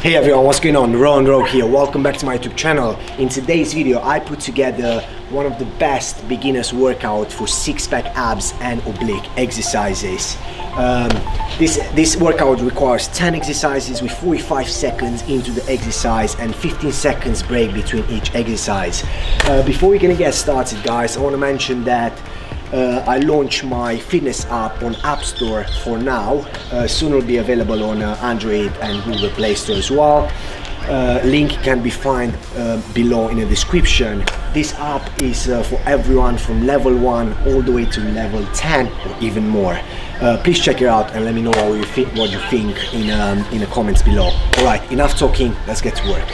Hey everyone, what's going on? Rowan here. Welcome back to my YouTube channel. In today's video, I put together one of the best beginners workout for six-pack abs and oblique exercises. This workout requires 10 exercises with 45 seconds into the exercise and 15 seconds break between each exercise. Before we're gonna get started, guys, I want to mention that I launched my fitness app on App Store for now. Soon it'll be available on Android and Google Play Store as well. Link can be found below in the description. This app is for everyone from level 1 all the way to level 10 or even more. Please check it out and let me know what you think in the comments below. Alright, enough talking, let's get to work.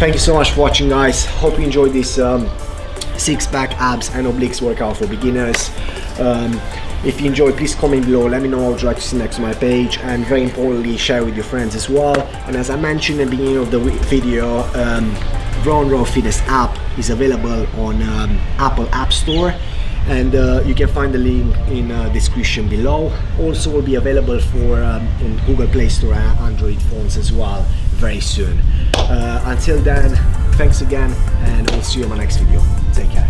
Thank you so much for watching, guys. Hope you enjoyed this six-pack abs and obliques workout for beginners. If you enjoyed, please comment below, let me know what you'd like to see next on my page, and very importantly, share with your friends as well. And as I mentioned at the beginning of the video, Rowan Fitness app is available on Apple App Store, and you can find the link in the description below. Also will be available for in Google Play Store and Android phones as well very soon. Until then, thanks again, and we'll see you in my next video. Take care.